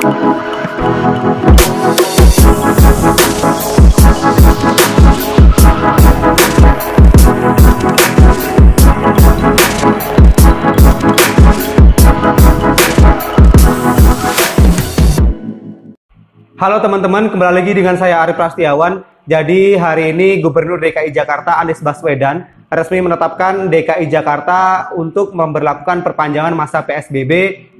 Halo teman-teman, kembali lagi dengan saya Arif Prastiawan. Jadi hari ini Gubernur DKI Jakarta Anies Baswedan resmi menetapkan DKI Jakarta untuk memberlakukan perpanjangan masa PSBB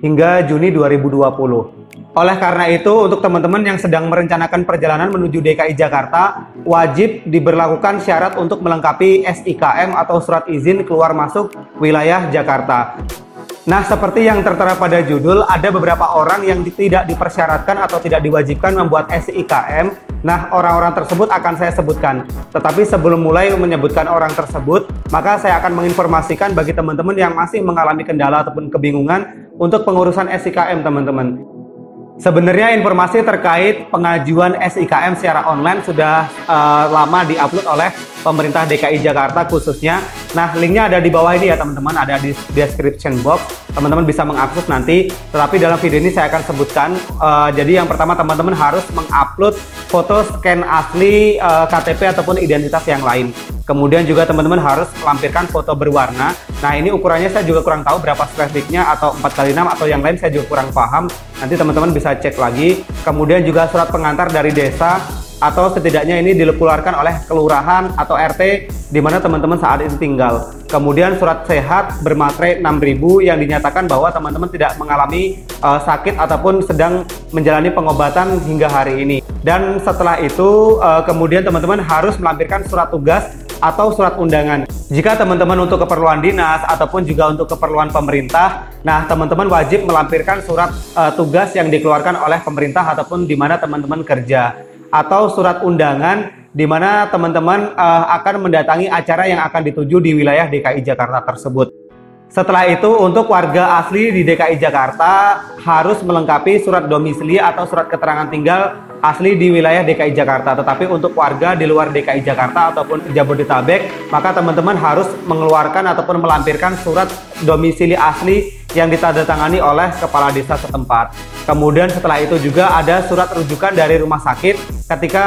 hingga Juni 2020. Oleh karena itu, untuk teman-teman yang sedang merencanakan perjalanan menuju DKI Jakarta, wajib diberlakukan syarat untuk melengkapi SIKM atau surat izin keluar masuk wilayah Jakarta. Nah, seperti yang tertera pada judul, ada beberapa orang yang tidak dipersyaratkan atau tidak diwajibkan membuat SIKM. Nah, orang-orang tersebut akan saya sebutkan. Tetapi sebelum mulai menyebutkan orang tersebut, maka saya akan menginformasikan bagi teman-teman yang masih mengalami kendala ataupun kebingungan untuk pengurusan SIKM, teman-teman. Sebenarnya informasi terkait pengajuan SIKM secara online sudah lama diupload oleh pemerintah DKI Jakarta khususnya. Nah, linknya ada di bawah ini ya teman-teman, ada di description box. Teman-teman bisa mengakses nanti. Tetapi dalam video ini saya akan sebutkan. Jadi yang pertama teman-teman harus mengupload foto scan asli KTP ataupun identitas yang lain. Kemudian juga teman-teman harus melampirkan foto berwarna. Nah, ini ukurannya saya juga kurang tahu berapa square feet-nya atau 4x6 atau yang lain saya juga kurang paham. Nanti teman-teman bisa cek lagi. Kemudian juga surat pengantar dari desa atau setidaknya ini dikeluarkan oleh kelurahan atau RT di mana teman-teman saat itu tinggal. Kemudian surat sehat bermaterai 6.000 yang dinyatakan bahwa teman-teman tidak mengalami sakit ataupun sedang menjalani pengobatan hingga hari ini. Dan setelah itu kemudian teman-teman harus melampirkan surat tugas atau surat undangan. Jika teman-teman untuk keperluan dinas ataupun juga untuk keperluan pemerintah, nah teman-teman wajib melampirkan surat tugas yang dikeluarkan oleh pemerintah ataupun di mana teman-teman kerja, atau surat undangan di mana teman-teman akan mendatangi acara yang akan dituju di wilayah DKI Jakarta tersebut. Setelah itu untuk warga asli di DKI Jakarta harus melengkapi surat domisili atau surat keterangan tinggal asli di wilayah DKI Jakarta. Tetapi untuk warga di luar DKI Jakarta ataupun Jabodetabek, maka teman-teman harus mengeluarkan ataupun melampirkan surat domisili asli yang ditandatangani oleh kepala desa setempat. Kemudian setelah itu juga ada surat rujukan dari rumah sakit ketika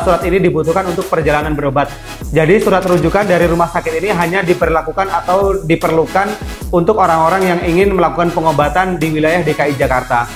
surat ini dibutuhkan untuk perjalanan berobat. Jadi surat rujukan dari rumah sakit ini hanya diperlakukan atau diperlukan untuk orang-orang yang ingin melakukan pengobatan di wilayah DKI Jakarta.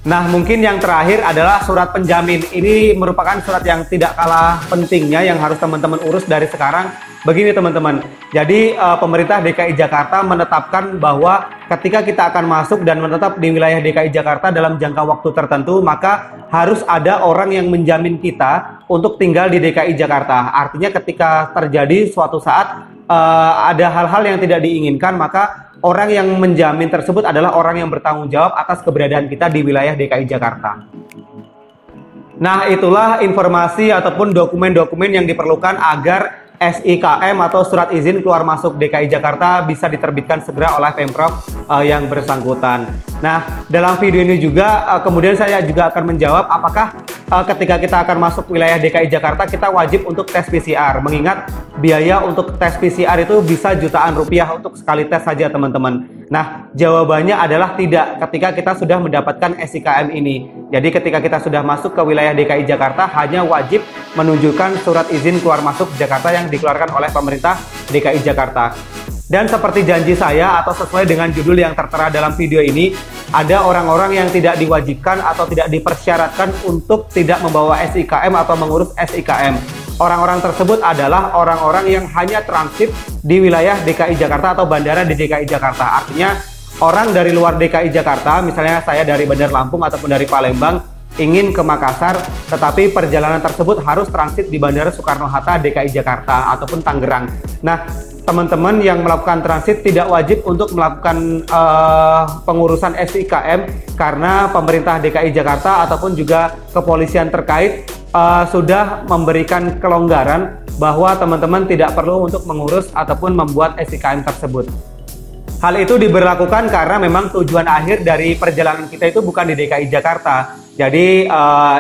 Nah, mungkin yang terakhir adalah surat penjamin. Ini merupakan surat yang tidak kalah pentingnya yang harus teman-teman urus dari sekarang. Begini teman-teman, jadi pemerintah DKI Jakarta menetapkan bahwa ketika kita akan masuk dan menetap di wilayah DKI Jakarta dalam jangka waktu tertentu, maka harus ada orang yang menjamin kita untuk tinggal di DKI Jakarta. Artinya ketika terjadi suatu saat ada hal-hal yang tidak diinginkan, maka orang yang menjamin tersebut adalah orang yang bertanggung jawab atas keberadaan kita di wilayah DKI Jakarta. Nah, itulah informasi ataupun dokumen-dokumen yang diperlukan agar SIKM atau surat izin keluar masuk DKI Jakarta bisa diterbitkan segera oleh Pemprov yang bersangkutan. Nah, dalam video ini juga kemudian saya juga akan menjawab apakah ketika kita akan masuk wilayah DKI Jakarta kita wajib untuk tes PCR. Mengingat biaya untuk tes PCR itu bisa jutaan rupiah untuk sekali tes saja teman-teman. Nah, jawabannya adalah tidak ketika kita sudah mendapatkan SIKM ini. Jadi ketika kita sudah masuk ke wilayah DKI Jakarta hanya wajib menunjukkan surat izin keluar masuk Jakarta yang dikeluarkan oleh pemerintah DKI Jakarta. Dan seperti janji saya atau sesuai dengan judul yang tertera dalam video ini, ada orang-orang yang tidak diwajibkan atau tidak dipersyaratkan untuk tidak membawa SIKM atau mengurus SIKM. Orang-orang tersebut adalah orang-orang yang hanya transit di wilayah DKI Jakarta atau bandara di DKI Jakarta. Artinya orang dari luar DKI Jakarta, misalnya saya dari Bandar Lampung ataupun dari Palembang, ingin ke Makassar, tetapi perjalanan tersebut harus transit di Bandara Soekarno-Hatta DKI Jakarta ataupun Tangerang. Nah, teman-teman yang melakukan transit tidak wajib untuk melakukan pengurusan SIKM karena pemerintah DKI Jakarta ataupun juga kepolisian terkait sudah memberikan kelonggaran bahwa teman-teman tidak perlu untuk mengurus ataupun membuat SIKM tersebut. Hal itu diberlakukan karena memang tujuan akhir dari perjalanan kita itu bukan di DKI Jakarta. Jadi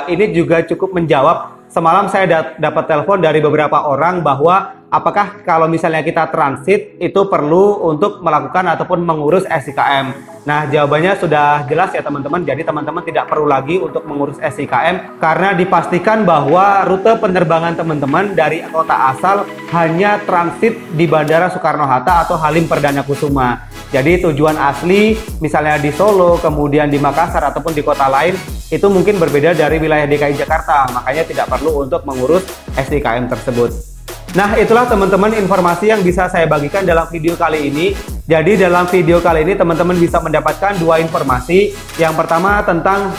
ini juga cukup menjawab. Semalam saya dapat telepon dari beberapa orang bahwa apakah kalau misalnya kita transit itu perlu untuk melakukan ataupun mengurus SIKM? Nah, jawabannya sudah jelas ya teman-teman. Jadi teman-teman tidak perlu lagi untuk mengurus SIKM karena dipastikan bahwa rute penerbangan teman-teman dari kota asal hanya transit di Bandara Soekarno-Hatta atau Halim Perdana Kusuma. Jadi tujuan asli misalnya di Solo, kemudian di Makassar ataupun di kota lain itu mungkin berbeda dari wilayah DKI Jakarta. Makanya tidak perlu untuk mengurus SIKM tersebut. Nah, itulah teman-teman informasi yang bisa saya bagikan dalam video kali ini. Jadi dalam video kali ini teman-teman bisa mendapatkan dua informasi. Yang pertama tentang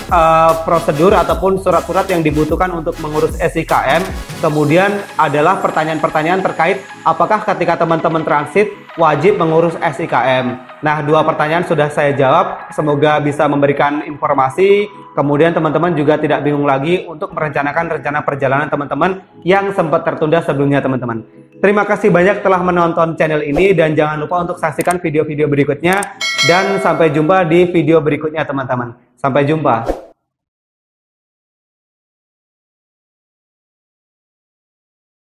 prosedur ataupun surat-surat yang dibutuhkan untuk mengurus SIKM. Kemudian adalah pertanyaan-pertanyaan terkait apakah ketika teman-teman transit wajib mengurus SIKM. Nah, dua pertanyaan sudah saya jawab. Semoga bisa memberikan informasi. Kemudian teman-teman juga tidak bingung lagi untuk merencanakan rencana perjalanan teman-teman yang sempat tertunda sebelumnya teman-teman. Terima kasih banyak telah menonton channel ini dan jangan lupa untuk saksikan video-video berikutnya dan sampai jumpa di video berikutnya teman-teman. Sampai jumpa.